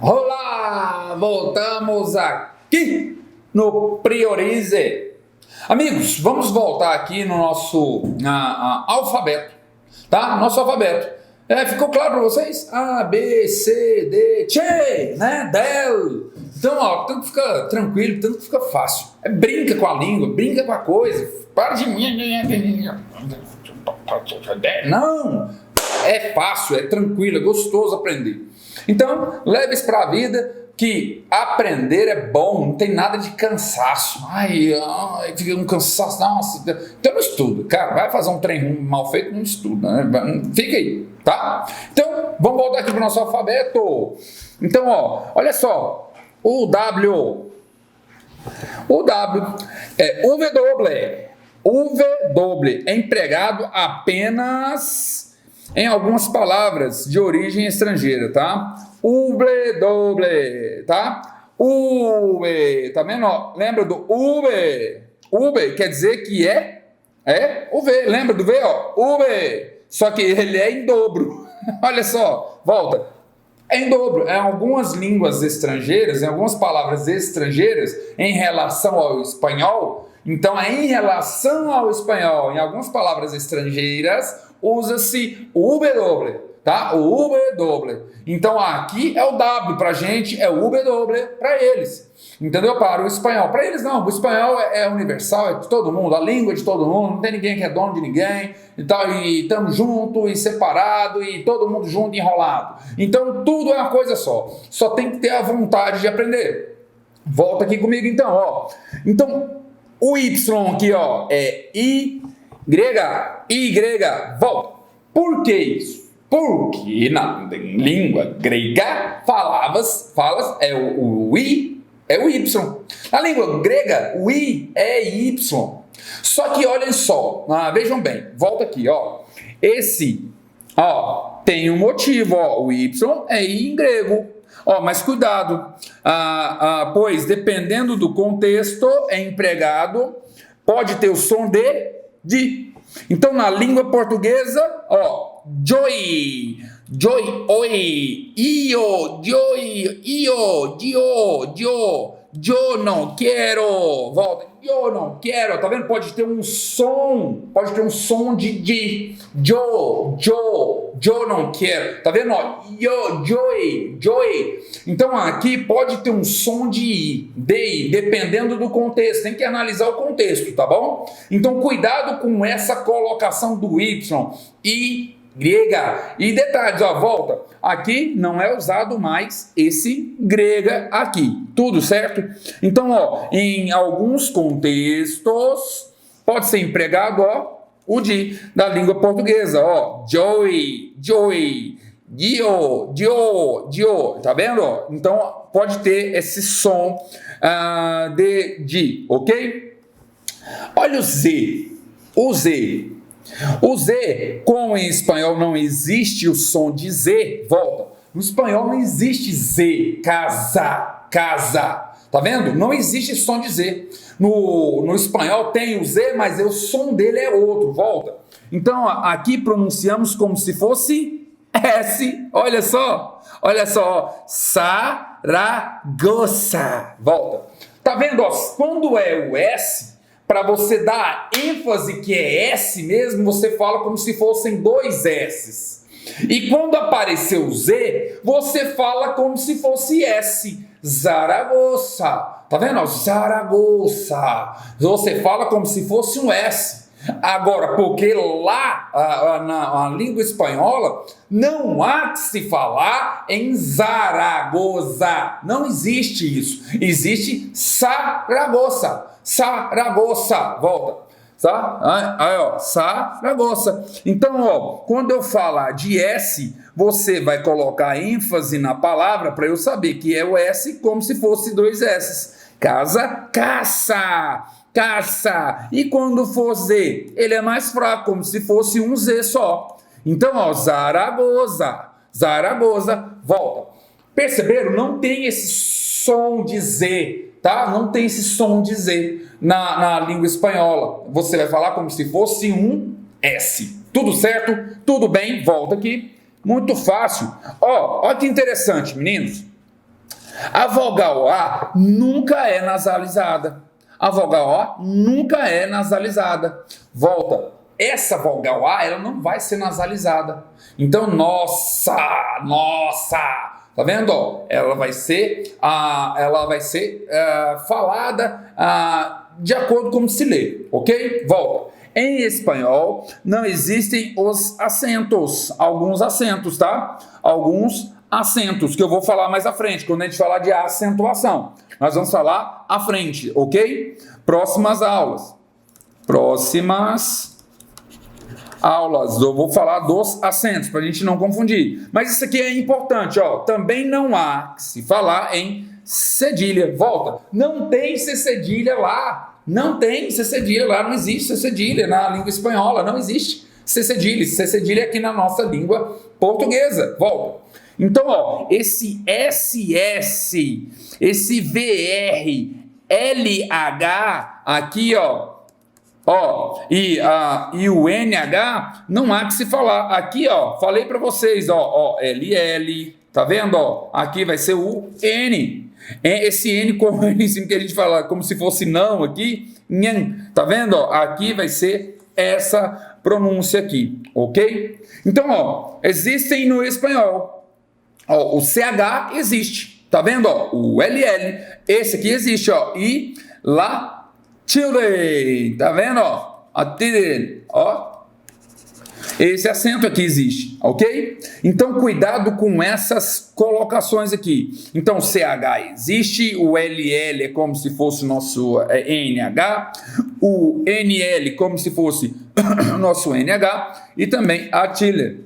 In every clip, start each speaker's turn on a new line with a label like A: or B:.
A: Olá, voltamos aqui no Priorize. Amigos, vamos voltar aqui no nosso alfabeto, tá? Nosso alfabeto. Ficou claro para vocês? A, B, C, D, Tchê, né? Del. Então, ó, tanto fica tranquilo, tanto fica fácil. Brinca com a língua, brinca com a coisa. Para de... Não, é fácil, é tranquilo, é gostoso aprender. Então, leve isso para a vida, que aprender é bom, não tem nada de cansaço. Ai, fica um cansaço, nossa. Então não estuda, cara, vai fazer um trem mal feito, não estuda, né? Fica aí, tá? Então, vamos voltar aqui para o nosso alfabeto. Então, ó, olha só, o W é W é empregado apenas em algumas palavras de origem estrangeira, tá? W, tá? Tá vendo? Ó? Lembra do V quer dizer que é o V. Lembra do V, ó? V. Só que ele é em dobro. Olha só, volta. É em dobro. Em algumas línguas estrangeiras, em algumas palavras estrangeiras, em relação ao espanhol, então é em relação ao espanhol, em algumas palavras estrangeiras, usa-se o W, tá? O W. Então aqui é o W pra gente, é o W para eles. Entendeu? Para o espanhol. Para eles não, o espanhol é universal, é de todo mundo, a língua é de todo mundo, não tem ninguém que é dono de ninguém e tal, e estamos juntos e separados e todo mundo junto e enrolado. Então tudo é uma coisa só. Só tem que ter a vontade de aprender. Volta aqui comigo então, ó. Então o Y aqui, ó, é Y, volta. Por que isso? Porque na língua grega, falas é o I, é o Y. Na língua grega, o I é Y. Só que olhem só, vejam bem, volta aqui, ó. Esse, ó, tem um motivo, ó, o Y é I em grego. Ó, mas cuidado, pois dependendo do contexto é empregado, pode ter o som de. Então na língua portuguesa, ó, joy, oi, io, yo não quero, volta, eu não quero, tá vendo? Pode ter um som de, yo não quero, tá vendo? Ó, joy. Então aqui pode ter um som de dependendo do contexto, tem que analisar o contexto, tá bom? Então cuidado com essa colocação do Y e grega. E detalhes, ó, volta. Aqui não é usado mais esse grega aqui. Tudo certo? Então, ó, em alguns contextos pode ser empregado, ó, o de da língua portuguesa, ó, joy, dio, tá vendo? Ó? Então pode ter esse som de, ok? Olha o Z. O Z, como em espanhol não existe o som de Z, volta. No espanhol não existe Z, casa, tá vendo? Não existe som de Z. No espanhol tem o Z, mas o som dele é outro, volta. Então aqui pronunciamos como se fosse S, olha só, Saragoça, volta. Tá vendo, ó, quando é o S, para você dar ênfase que é S mesmo, você fala como se fossem dois S's. E quando apareceu o Z, você fala como se fosse S. Zaragoza. Tá vendo? Zaragoza. Você fala como se fosse um S. Agora, porque lá na língua espanhola não há que se falar em Zaragoza. Não existe isso. Existe Saragoça. Volta. Tá? Aí, ó, Saragoça. Então, ó, quando eu falar de S, você vai colocar ênfase na palavra para eu saber que é o S como se fosse dois S. Casa, caça. E quando for Z, ele é mais fraco, como se fosse um Z só. Então, ó, Zaragoza, volta. Perceberam? Não tem esse som de Z, tá? Não tem esse som de Z na língua espanhola. Você vai falar como se fosse um S. Tudo certo? Tudo bem? Volta aqui. Muito fácil. Ó que interessante, meninos. A vogal A nunca é nasalizada. A vogal A nunca é nasalizada. Volta. Essa vogal A, ela não vai ser nasalizada. Então, nossa, tá vendo? Ela vai ser falada de acordo com como se lê, ok? Volta. Em espanhol, não existem os acentos, alguns acentos, tá? Alguns acentos, que eu vou falar mais à frente, quando a gente falar de acentuação. Nós vamos falar à frente, ok? Próximas aulas, eu vou falar dos acentos, para a gente não confundir. Mas isso aqui é importante, ó. Também não há que se falar em cedilha. Volta. Não tem C cedilha lá. Não tem C cedilha lá. Não existe C cedilha na língua espanhola. Não existe C cedilha. C cedilha é aqui na nossa língua portuguesa. Volta. Então, ó, esse SS, esse VR, LH, aqui, ó, e o NH, não há que se falar. Aqui, ó, falei para vocês, ó, LL, tá vendo, ó? Aqui vai ser o N. Esse N como em cima que a gente fala, como se fosse não aqui, nhan, tá vendo, ó? Aqui vai ser essa pronúncia aqui, ok? Então, ó, existem no espanhol. Ó, o CH existe, tá vendo, ó? O LL, esse aqui existe, ó, e lá children, tá vendo, ó? Ó, esse acento aqui existe, ok? Então, cuidado com essas colocações aqui. Então, o CH existe, o LL é como se fosse o nosso NH, o NL como se fosse o nosso NH, e também a children,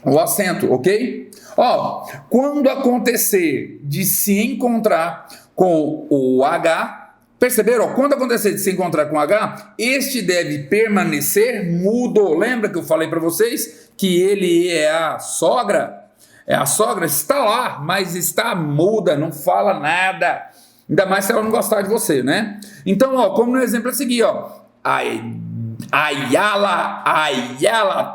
A: o acento, ok? Ó, quando acontecer de se encontrar com o H, perceberam? Quando acontecer de se encontrar com H, este deve permanecer mudo. Lembra que eu falei para vocês que ele é a sogra? A sogra está lá, mas está muda, não fala nada. Ainda mais se ela não gostar de você, né? Então, ó, como no exemplo a seguir, ó. Ayala.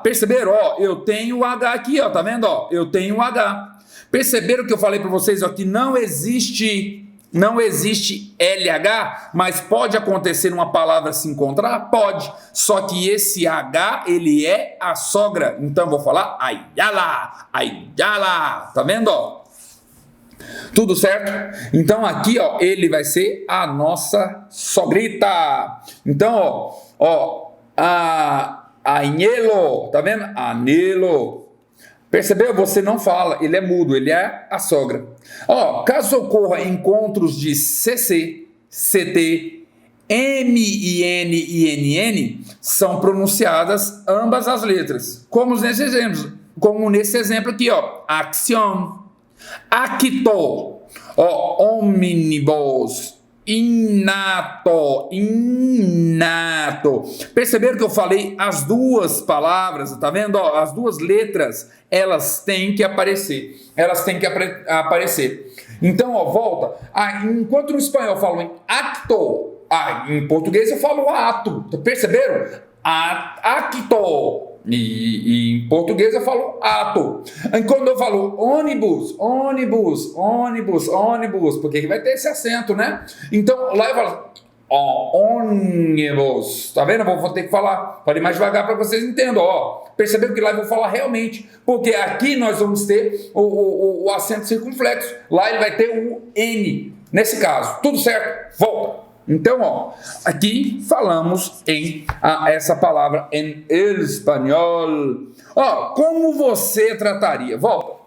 A: Perceberam? Ó, eu tenho o H aqui, ó, tá vendo? Ó, eu tenho o H. Perceberam que eu falei para vocês, ó, que não existe LH, mas pode acontecer uma palavra se encontrar? Pode. Só que esse H, ele é a sogra. Então eu vou falar Ayala. Tá vendo, ó? Tudo certo? Então aqui, ó, ele vai ser a nossa sogrita. Então, ó, Anhelo, tá vendo? Anhelo. Percebeu? Você não fala, ele é mudo, ele é a sogra. Ó, caso ocorra encontros de CC, CT, MIN e NN, são pronunciadas ambas as letras. Como nesse exemplo aqui, ó. Action, acto, ó, omnibus, inato. Perceberam que eu falei as duas palavras, tá vendo? Ó, as duas letras, elas têm que aparecer. Então, ó, volta. Enquanto no espanhol eu falo em acto, em português eu falo ato. Perceberam? Acto. E em português eu falo ato. Quando eu falo ônibus, porque vai ter esse acento, né? Então lá eu falo ônibus, tá vendo? Eu vou ter que falar, falei mais devagar para vocês entendam, ó. Perceberam que lá eu vou falar realmente, porque aqui nós vamos ter o acento circunflexo, lá ele vai ter o N, nesse caso, tudo certo? Volta. Então, ó, aqui falamos em essa palavra em espanhol. Ó, como você trataria? Volta.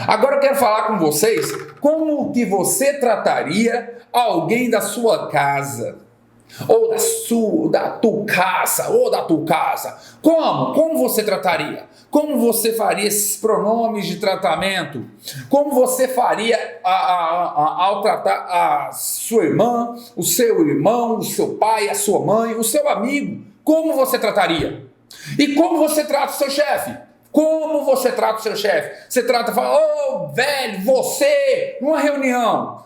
A: Agora eu quero falar com vocês como que você trataria alguém da sua casa. Ou da tua casa. Como você trataria? Como você faria esses pronomes de tratamento? Como você faria ao tratar a sua irmã, o seu irmão, o seu pai, a sua mãe, o seu amigo? Como você trataria? E como você trata o seu chefe? Como você trata o seu chefe? Você trata, fala, ô velho, você, numa reunião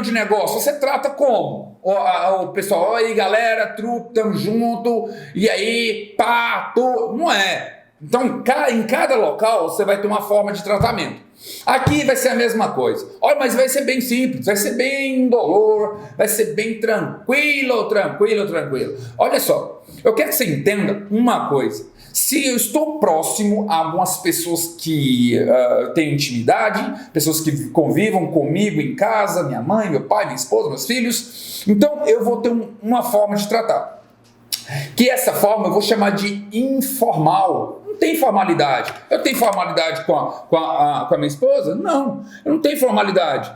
A: de negócio, você trata como? O pessoal, aí galera, trupe, tamo junto, e aí, pá, não é. Então, em cada local, você vai ter uma forma de tratamento. Aqui vai ser a mesma coisa. Olha, mas vai ser bem simples, vai ser bem indolor, vai ser bem tranquilo. Olha só, eu quero que você entenda uma coisa. Se eu estou próximo a algumas pessoas que têm intimidade, pessoas que convivam comigo em casa, minha mãe, meu pai, minha esposa, meus filhos, então eu vou ter uma forma de tratar. Que essa forma eu vou chamar de informal. Não tem formalidade. Eu tenho formalidade com a minha esposa? Não, eu não tenho formalidade.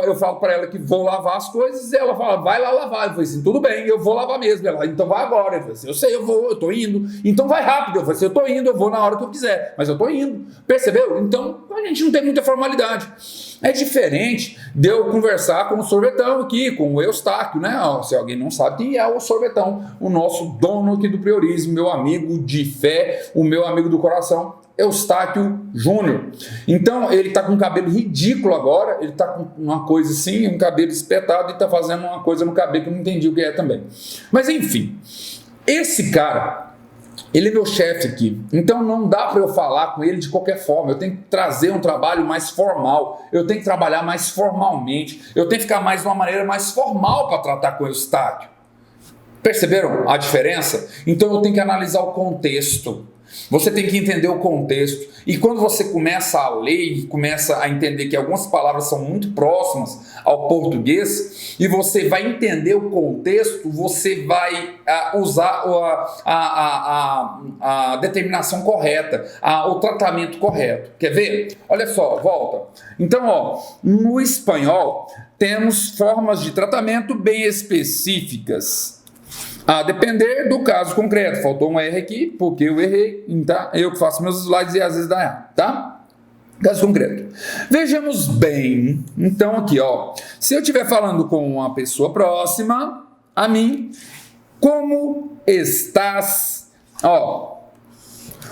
A: Eu falo para ela que vou lavar as coisas, ela fala, vai lá lavar. Eu falei assim, tudo bem, eu vou lavar mesmo. Ela, então vai agora. Eu falei assim, eu sei, eu tô indo. Então vai rápido. Eu falei assim, eu tô indo, eu vou na hora que eu quiser, mas eu tô indo. Percebeu? Então a gente não tem muita formalidade. É diferente de eu conversar com o Sorvetão aqui, com o Eustáquio, né? Se alguém não sabe quem é o Sorvetão, o nosso dono aqui do Priorismo, meu amigo de fé, o meu amigo do coração, Eustáquio Júnior. Então, ele tá com um cabelo ridículo agora, ele tá com uma coisa assim, um cabelo espetado e tá fazendo uma coisa no cabelo que eu não entendi o que é também. Mas enfim, esse cara, ele é meu chefe aqui, então não dá para eu falar com ele de qualquer forma, eu tenho que trazer um trabalho mais formal, eu tenho que trabalhar mais formalmente, eu tenho que ficar mais de uma maneira mais formal para tratar com o Eustáquio. Perceberam a diferença? Então eu tenho que analisar o contexto. Você tem que entender o contexto. E quando você começa a ler e começa a entender que algumas palavras são muito próximas ao português, e você vai entender o contexto, você vai usar a determinação correta, o tratamento correto. Quer ver? Olha só, volta. Então, no espanhol, temos formas de tratamento bem específicas. A depender do caso concreto. Faltou um R aqui, porque eu errei, tá? Eu que faço meus slides e às vezes dá errado, tá? Caso concreto. Vejamos bem, então aqui, se eu estiver falando com uma pessoa próxima a mim, como estás?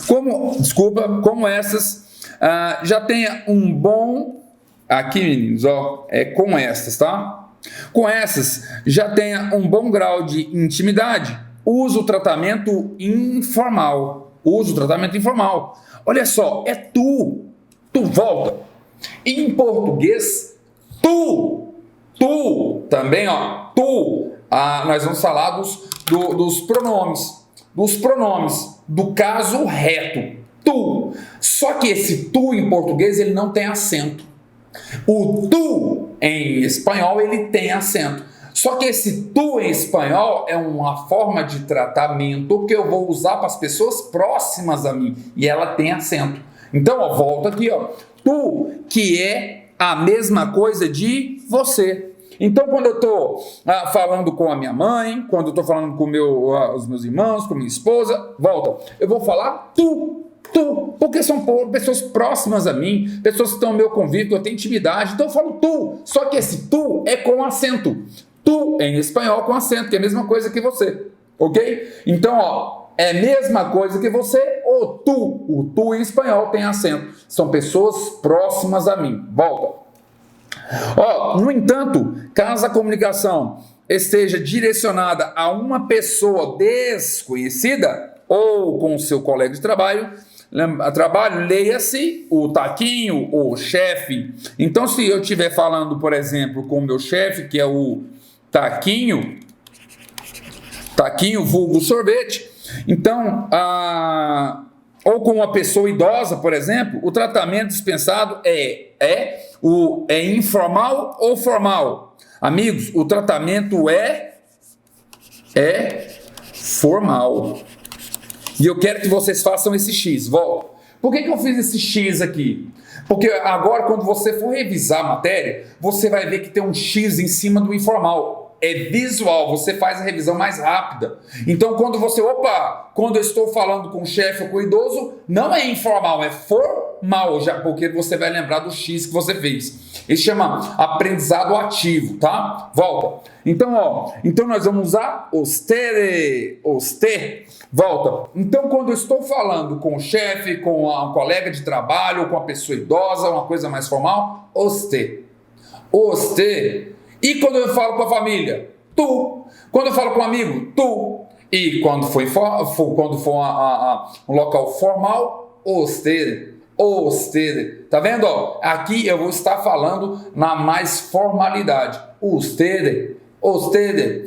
A: Como essas já tenha um bom, aqui meninos, é com essas, tá? Com essas, já tenha um bom grau de intimidade, usa o tratamento informal. Olha só, é tu. Tu volta. Em português, tu também, tu. Nós vamos falar dos pronomes. Dos pronomes, do caso reto. Tu. Só que esse tu em português, ele não tem acento. O tu em espanhol ele tem acento. Só que esse tu em espanhol é uma forma de tratamento que eu vou usar para as pessoas próximas a mim e ela tem acento. Então, volta aqui, tu, que é a mesma coisa de você. Então, quando eu estou falando com a minha mãe, quando eu estou falando com os meus irmãos, com minha esposa, volta, eu vou falar tu, porque são pessoas próximas a mim, pessoas que estão no meu convívio, que eu tenho intimidade, então eu falo tu, só que esse tu é com acento, tu em espanhol com acento, que é a mesma coisa que você, ok? Então, é a mesma coisa que você, o tu em espanhol tem acento, são pessoas próximas a mim, volta. No entanto, caso a comunicação esteja direcionada a uma pessoa desconhecida ou com o seu colega de trabalho, leia-se o Taquinho, o chefe. Então, se eu estiver falando, por exemplo, com o meu chefe, que é o Taquinho vulgo sorvete, então, ou com uma pessoa idosa, por exemplo, o tratamento dispensado é informal ou formal? Amigos, o tratamento é formal. E eu quero que vocês façam esse X. Volta. Por que eu fiz esse X aqui? Porque agora, quando você for revisar a matéria, você vai ver que tem um X em cima do informal. É visual, você faz a revisão mais rápida. Então, quando eu estou falando com o chefe ou com o idoso, não é informal, é formal, já porque você vai lembrar do X que você fez. Isso chama aprendizado ativo, tá? Volta. Então, nós vamos usar usted. Volta. Então, quando eu estou falando com o chefe, com um colega de trabalho, com uma pessoa idosa, uma coisa mais formal, usted. E quando eu falo com a família, tu. Quando eu falo com um amigo, tu. E quando for um local formal, usted. Usted. Tá vendo? Ó, aqui eu vou estar falando na mais formalidade. Usted,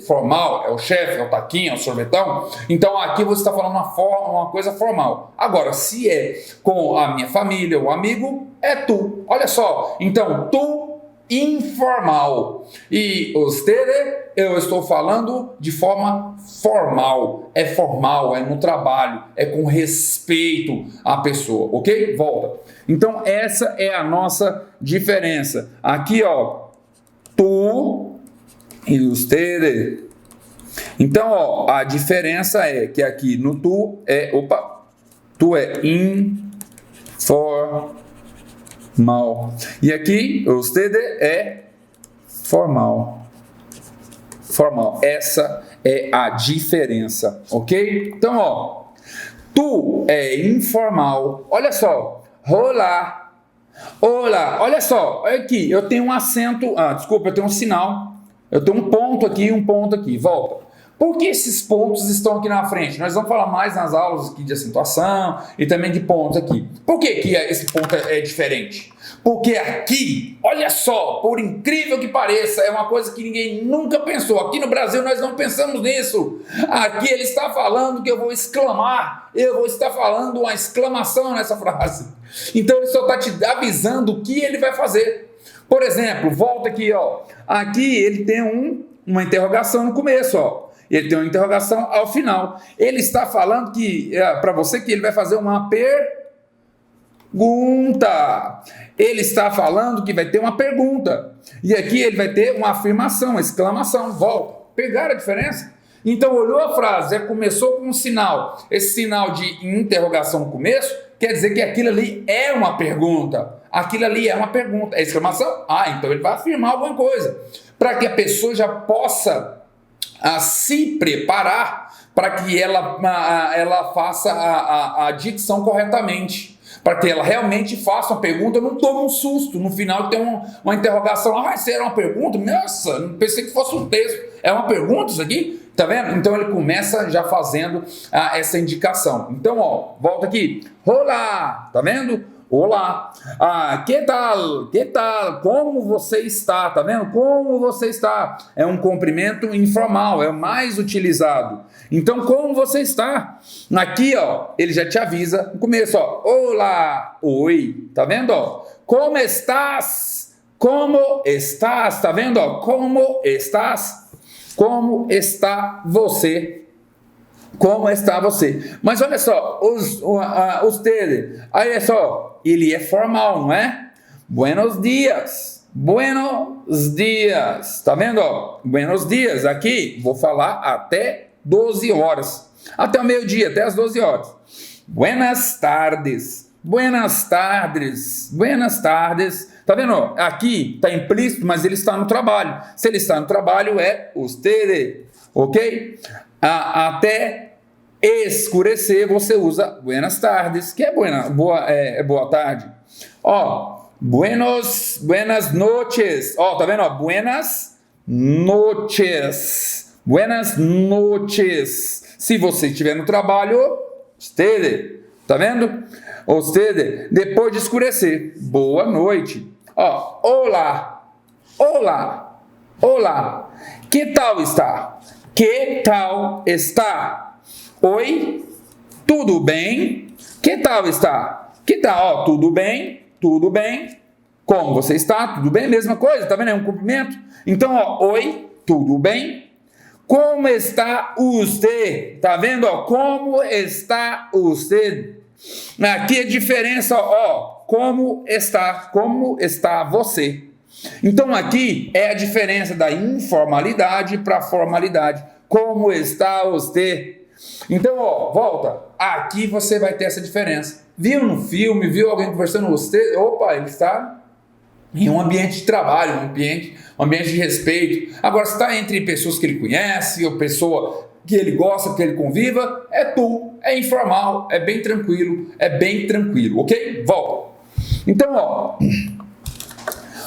A: formal, é o chefe, é o taquinho, é o sorvetão. Então aqui você está falando uma coisa formal. Agora, se é com a minha família, o amigo, é tu. Olha só. Então, tu, informal. E usted, eu estou falando de forma formal. É formal, é no trabalho, é com respeito à pessoa, ok? Volta. Então, essa é a nossa diferença. Aqui, ó, tu e usted. Então, ó, a diferença é que aqui no tu é, tu é informal. E aqui, usted é formal. Formal. Essa é a diferença, ok? Então, ó, tu é informal. Olha só. Olá. Olá. Olha só. Aqui, eu tenho um acento. Desculpa, eu tenho um sinal. Eu tenho um ponto aqui, volta. Por que esses pontos estão aqui na frente? Nós vamos falar mais nas aulas aqui de acentuação e também de pontos aqui. Por que esse ponto é diferente? Porque aqui, olha só, por incrível que pareça, é uma coisa que ninguém nunca pensou. Aqui no Brasil nós não pensamos nisso. Aqui ele está falando que eu vou exclamar, eu vou estar falando uma exclamação nessa frase. Então ele só está te avisando o que ele vai fazer. Por exemplo, volta aqui, ó. Aqui ele tem uma interrogação no começo, ó. Ele tem uma interrogação ao final. Ele está falando para você que ele vai fazer uma pergunta. Ele está falando que vai ter uma pergunta. E aqui ele vai ter uma afirmação, uma exclamação. Volta. Pegaram a diferença? Então, olhou a frase, começou com um sinal. Esse sinal de interrogação no começo quer dizer que aquilo ali é uma pergunta. Aquilo ali é uma pergunta. É exclamação? Então ele vai afirmar alguma coisa. Para que a pessoa já possa se preparar para que ela faça a dicção corretamente. Para que ela realmente faça uma pergunta, não tome um susto. No final tem uma interrogação. Isso era uma pergunta? Nossa, não pensei que fosse um texto. É uma pergunta isso aqui? Tá vendo? Então ele começa já fazendo essa indicação. Então, ó, volta aqui. Olá, tá vendo? Olá. Que tal? Que tal? Como você está? Tá vendo? Como você está? É um cumprimento informal, é o mais utilizado. Então, como você está? Aqui, ó, ele já te avisa no começo, ó. Olá. Oi. Tá vendo, ó? Como estás? Como estás? Tá vendo, ó? Como estás? Como está você? Como está você? Mas olha só, usted, olha só, ele é formal, não é? Buenos dias, buenos dias, tá vendo? Ó? Buenos dias, aqui vou falar até 12 horas, até o meio-dia, até as 12 horas. Buenas tardes, buenas tardes, buenas tardes. Tá vendo? Aqui está implícito, mas ele está no trabalho. Se ele está no trabalho, é usted, ok? Até escurecer, você usa buenas tardes, que é boa tarde. Ó, buenas noches. Ó, tá vendo? Ó, buenas noches. Buenas noches. Se você estiver no trabalho, usted. Tá vendo? Usted, depois de escurecer, boa noite. Ó, olá, olá, olá. Que tal está? Que tal está? Oi, tudo bem? Que tal está? Que tal? Ó, tudo bem, tudo bem. Como você está? Tudo bem? Mesma coisa, tá vendo? É um cumprimento. Então, ó, oi, tudo bem? Como está você? Tá vendo? Ó, como está você? Aqui a diferença, ó, como está você? Então aqui é a diferença da informalidade para a formalidade. Como está você? Então, ó, volta. Aqui você vai ter essa diferença. Viu no filme, viu alguém conversando com você? Opa, ele está em um ambiente de trabalho, um ambiente de respeito. Agora, se está entre pessoas que ele conhece, ou pessoa que ele gosta, que ele conviva, é tu, é informal, é bem tranquilo, ok? Volta. Então,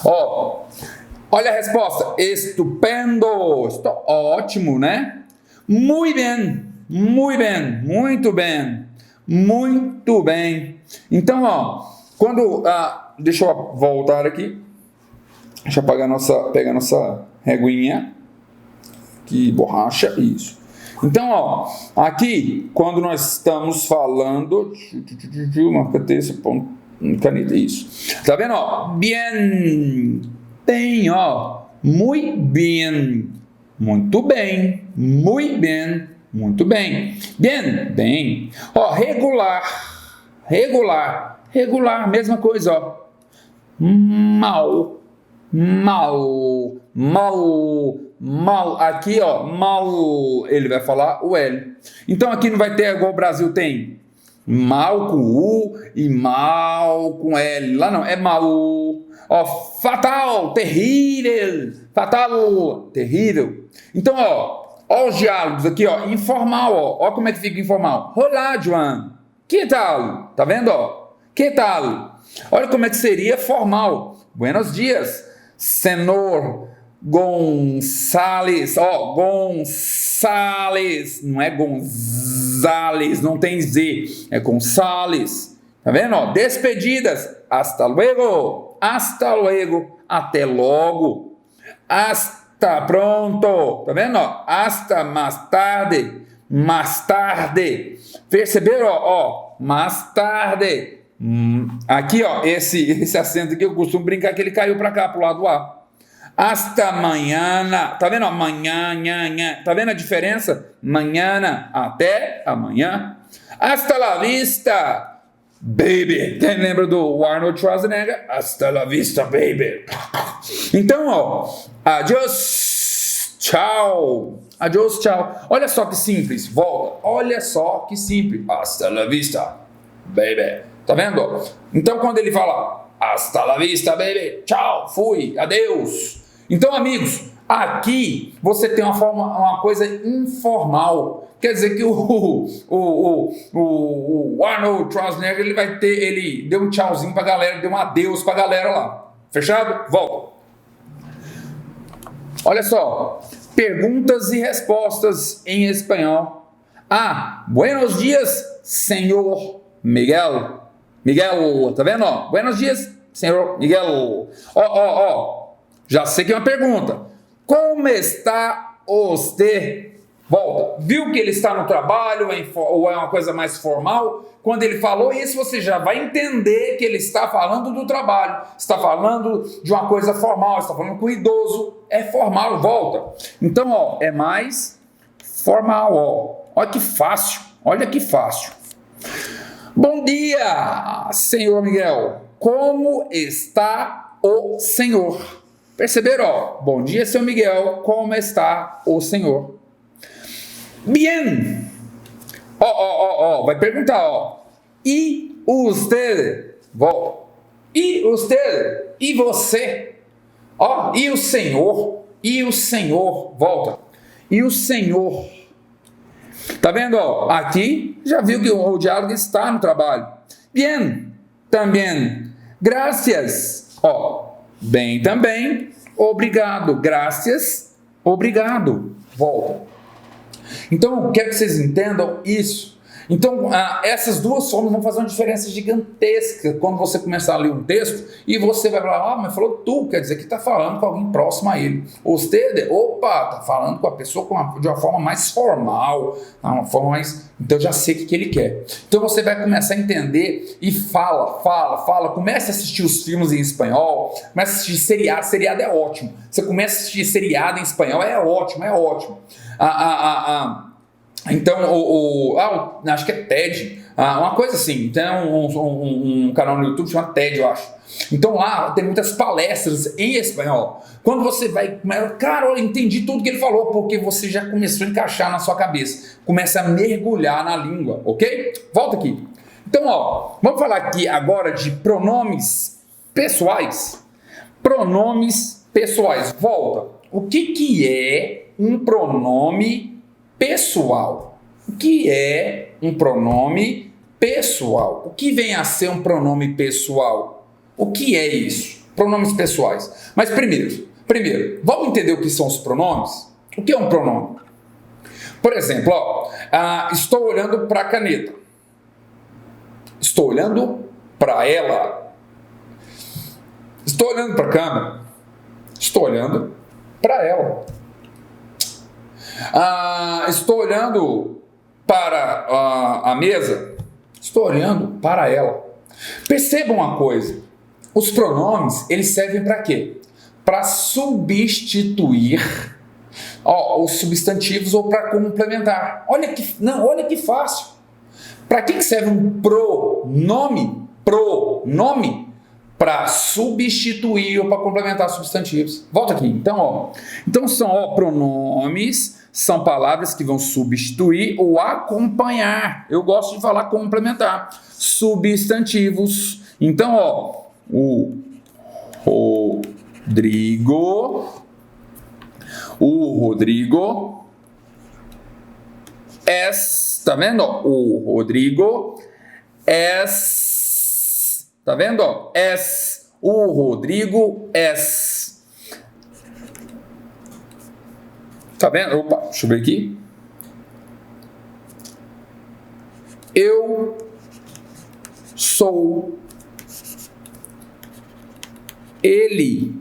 A: ó, olha a resposta, estupendo, ótimo, né? Muito bem, muito bem, muito bem, muito bem. Então, ó, Deixa eu voltar aqui. Deixa eu pegar nossa reguinha. Que borracha, isso. Então, ó, aqui, quando nós estamos falando, marca texto, caneta, isso. Tá vendo, ó? Bien, bem, ó. Muito bem, muito bem, muito bem, muito bem. Bien, bem. Ó, regular, regular, regular, mesma coisa, ó. Mal, mal, mal, mal, aqui ó, mal, ele vai falar o L. Então aqui não vai ter igual o Brasil tem mal com U e mal com L. Lá não, é mal. Ó, fatal, terrível, fatal, terrível. Então ó os diálogos aqui ó, informal, ó como é que fica informal. Olá, João, que tal? Tá vendo ó? Que tal? Olha como é que seria formal. Buenos dias, senhor Gonçalves, ó, Gonçalves, não é Gonzales, não tem Z, é Gonçalves, tá vendo, ó, despedidas, hasta luego, até logo, hasta pronto, tá vendo, ó, hasta mais tarde, perceberam, ó, mais tarde, aqui, ó, esse acento aqui eu costumo brincar que ele caiu para cá, pro lado A. Hasta amanhã, tá vendo? Amanhã, tá vendo a diferença? Amanhã, até amanhã. Hasta la vista, baby. Quem lembra do Arnold Schwarzenegger? Hasta la vista, baby. Então, ó, adiós, tchau. Adiós, tchau. Olha só que simples, volta. Olha só que simples. Hasta la vista, baby. Tá vendo? Então, quando ele fala hasta la vista, baby, tchau, fui, adeus. Então, amigos, aqui você tem uma coisa informal. Quer dizer que o Arnold Schwarzenegger ele deu um tchauzinho pra galera, deu um adeus pra galera lá. Fechado? Volta. Olha só, perguntas e respostas em espanhol. Buenos dias, senhor Miguel. Miguel, tá vendo? Ó? Buenos dias, senhor Miguel. Já sei que é uma pergunta. Como está você? Volta. Viu que ele está no trabalho ou é uma coisa mais formal? Quando ele falou isso, você já vai entender que ele está falando do trabalho. Está falando de uma coisa formal. Está falando com o idoso. É formal, volta. Então, ó, é mais formal, ó. Olha que fácil. Olha que fácil. Bom dia, senhor Miguel. Como está o senhor? Perceberam? Ó, bom dia, senhor Miguel. Como está o senhor? Bien. Vai perguntar, ó. E usted? Volta. E usted? E você? Ó, e o senhor? E o senhor? Volta. E o senhor? Tá vendo? Ó, aqui já viu que o diálogo está no trabalho. Bien, também. Gracias. Ó, bem também. Obrigado. Gracias. Obrigado. Volta. Então, eu quero que vocês entendam isso. Então, essas duas formas vão fazer uma diferença gigantesca quando você começar a ler um texto e você vai falar, mas falou tu, quer dizer que está falando com alguém próximo a ele. Usted, está falando com a pessoa de uma forma mais formal, uma forma mais... Então, eu já sei o que ele quer. Então, você vai começar a entender e fala. Comece a assistir os filmes em espanhol, comece a assistir seriado é ótimo. Você começa a assistir seriado em espanhol, é ótimo. Então, acho que é TED, uma coisa assim, tem um canal no YouTube chamado TED, eu acho. Então lá tem muitas palestras em espanhol. Quando você vai, cara, eu entendi tudo que ele falou, porque você já começou a encaixar na sua cabeça, começa a mergulhar na língua, ok? Volta aqui. Então, vamos falar aqui agora de pronomes pessoais. Pronomes pessoais, volta. O que é um pronome pessoal? O que é um pronome pessoal? O que vem a ser um pronome pessoal? O que é isso? Pronomes pessoais. Mas primeiro, vamos entender o que são os pronomes? O que é um pronome? Por exemplo, estou olhando para a caneta. Estou olhando para ela. Estou olhando para a câmera. Estou olhando para ela. Estou olhando para a mesa. Estou olhando para ela. Percebam uma coisa. Os pronomes, eles servem para quê? Para substituir os substantivos ou para complementar. Olha que fácil. Para que serve um pronome? Pronome para substituir ou para complementar substantivos. Volta aqui. Então são pronomes, são palavras que vão substituir ou acompanhar. Eu gosto de falar complementar. Substantivos. Então, o Rodrigo tá vendo? O Rodrigo tá vendo? O Rodrigo tá vendo? Opa, deixa eu ver aqui. Eu sou. Ele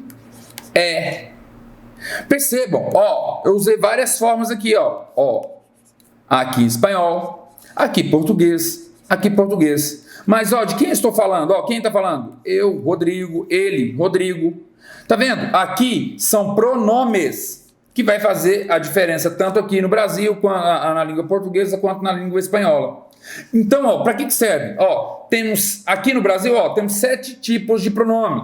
A: é. Percebam, eu usei várias formas aqui, aqui em espanhol, aqui português, aqui português. Mas, de quem eu estou falando? Quem está falando? Eu, Rodrigo, ele, Rodrigo. Tá vendo? Aqui são pronomes que vai fazer a diferença tanto aqui no Brasil, na língua portuguesa, quanto na língua espanhola. Então, para que serve? Temos, aqui no Brasil, temos 7 tipos de pronome,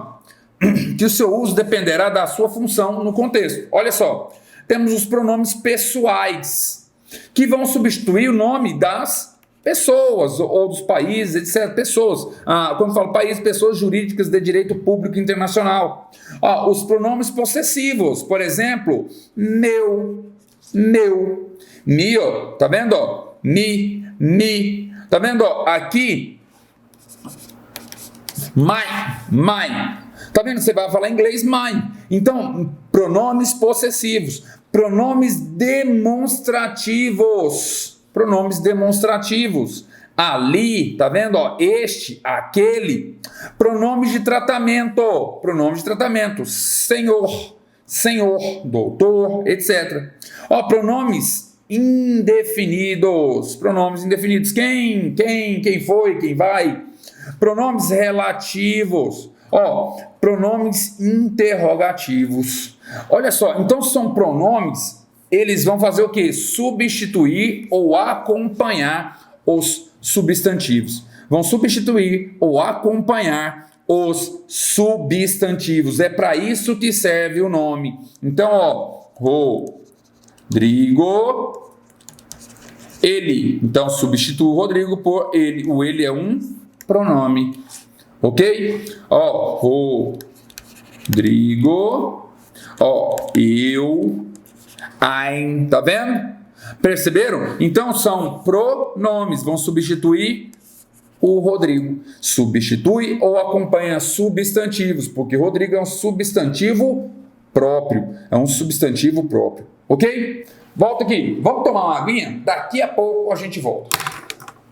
A: que o seu uso dependerá da sua função no contexto. Olha só, temos os pronomes pessoais, que vão substituir o nome das pessoas ou dos países, etc. Pessoas, quando falo país, pessoas jurídicas de direito público internacional. Os pronomes possessivos, por exemplo, meu, mio, tá vendo? Mi, tá vendo? Aqui, mine. Tá vendo? Você vai falar em inglês, mine. Então, pronomes possessivos, pronomes demonstrativos. Pronomes demonstrativos. Ali, tá vendo? Este, aquele. Pronomes de tratamento. Pronomes de tratamento. Senhor, doutor, etc. Pronomes indefinidos. Pronomes indefinidos. Quem foi, quem vai. Pronomes relativos. Pronomes interrogativos. Olha só, então são pronomes, eles vão fazer o quê? Substituir ou acompanhar os substantivos. Vão substituir ou acompanhar os substantivos. É para isso que serve o nome. Então, Rodrigo, ele. Então, substitui o Rodrigo por ele. O ele é um pronome. Ok? Rodrigo, eu, ein, tá vendo? Perceberam? Então são pronomes, vão substituir o Rodrigo. Substitui ou acompanha substantivos, porque Rodrigo é um substantivo próprio. Ok? Volta aqui, vamos tomar uma aguinha? Daqui a pouco a gente volta.